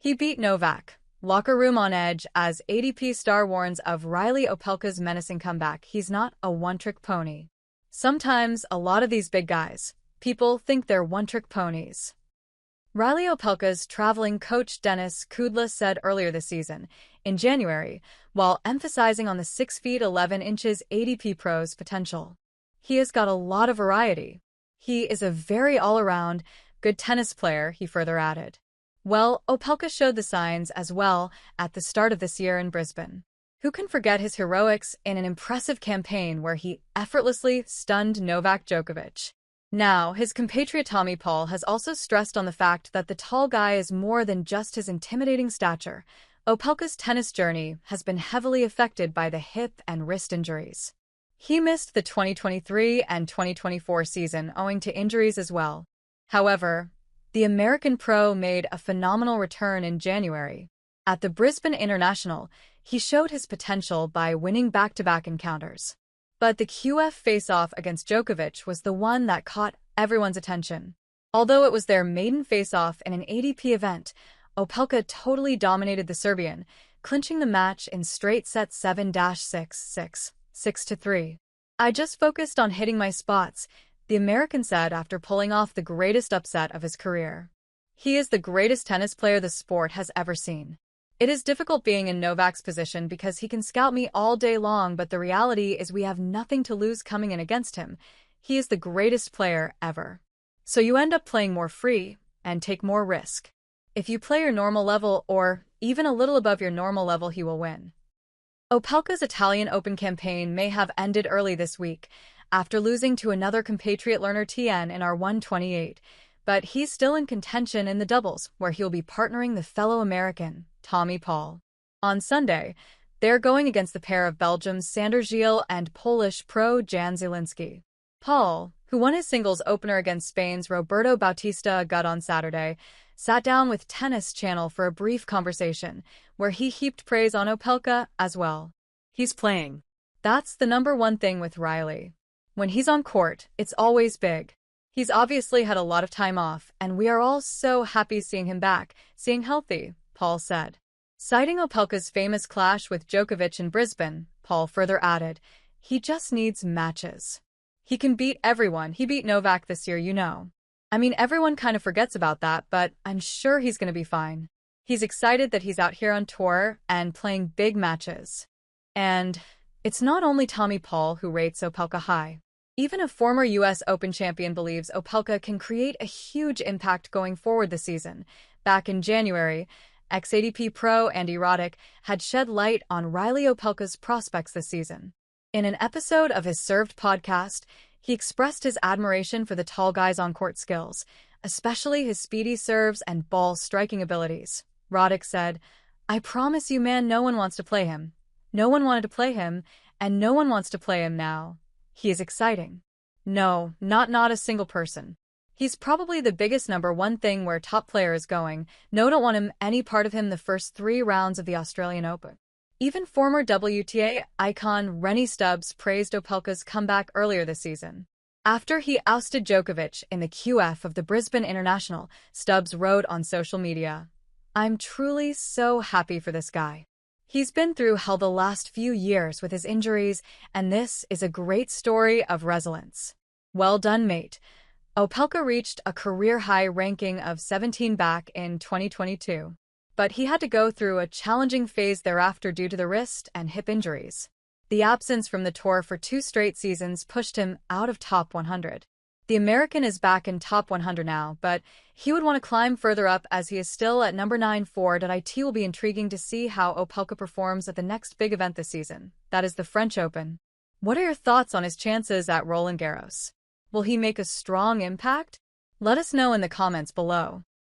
He beat Novak. Locker room on edge as ATP star warns of Reilly Opelka's menacing comeback. He's not a one-trick pony. Sometimes, a lot of these big guys, people think they're one-trick ponies. Reilly Opelka's traveling coach Denis Kudla said earlier this season, in January, while emphasizing on the 6 feet 11 inches ATP pro's potential. He has got a lot of variety. He is a very all-around, good tennis player, he further added. Well, Opelka showed the signs as well at the start of this year in Brisbane. Who can forget his heroics in an impressive campaign where he effortlessly stunned Novak Djokovic? Now, his compatriot Tommy Paul has also stressed on the fact that the tall guy is more than just his intimidating stature. Opelka's tennis journey has been heavily affected by the hip and wrist injuries. He missed the 2023 and 2024 season owing to injuries as well. However, the American pro made a phenomenal return in January. At the Brisbane International, he showed his potential by winning back-to-back encounters. But the QF face-off against Djokovic was the one that caught everyone's attention. Although it was their maiden face-off in an ATP event, Opelka totally dominated the Serbian, clinching the match in straight sets 7-6, 6-3. "I just focused on hitting my spots," the American said after pulling off the greatest upset of his career. He is the greatest tennis player the sport has ever seen. "It is difficult being in Novak's position because he can scout me all day long, but the reality is we have nothing to lose coming in against him. He is the greatest player ever. So you end up playing more free and take more risk. If you play your normal level or even a little above your normal level, he will win." Opelka's Italian Open campaign may have ended early this week, after losing to another compatriot Lerner TN in R128, but he's still in contention in the doubles, where he'll be partnering the fellow American, Tommy Paul. On Sunday, they're going against the pair of Belgium's Sander Gilles and Polish pro Jan Zielinski. Paul, who won his singles opener against Spain's Roberto Bautista Agut on Saturday, sat down with Tennis Channel for a brief conversation, where he heaped praise on Opelka as well. "He's playing. That's the number one thing with Reilly. When he's on court, it's always big. He's obviously had a lot of time off, and we are all so happy seeing him back, seeing healthy," Paul said. Citing Opelka's famous clash with Djokovic in Brisbane, Paul further added, "He just needs matches. He can beat everyone. He beat Novak this year, you know. I mean, everyone kind of forgets about that, but I'm sure he's going to be fine. He's excited that he's out here on tour and playing big matches." And it's not only Tommy Paul who rates Opelka high. Even a former U.S. Open champion believes Opelka can create a huge impact going forward this season. Back in January, ex-ATP pro Andy Roddick had shed light on Reilly Opelka's prospects this season. In an episode of his Served podcast, he expressed his admiration for the tall guy's on-court skills, especially his speedy serves and ball striking abilities. Roddick said, "I promise you, man, no one wants to play him. No one wanted to play him, and no one wants to play him now. He is exciting. No, not a single person. He's probably the biggest number one thing where top player is going. No, don't want him any part of him the first 3 rounds of the Australian Open." Even former WTA icon Rennie Stubbs praised Opelka's comeback earlier this season. After he ousted Djokovic in the QF of the Brisbane International, Stubbs wrote on social media, "I'm truly so happy for this guy. He's been through hell the last few years with his injuries, and this is a great story of resilience. Well done, mate." Opelka reached a career-high ranking of 17 back in 2022, but he had to go through a challenging phase thereafter due to the wrist and hip injuries. The absence from the tour for 2 straight seasons pushed him out of top 100. The American is back in top 100 now, but he would want to climb further up as he is still at number 94. It will be intriguing to see how Opelka performs at the next big event this season, that is the French Open. What are your thoughts on his chances at Roland Garros? Will he make a strong impact? Let us know in the comments below.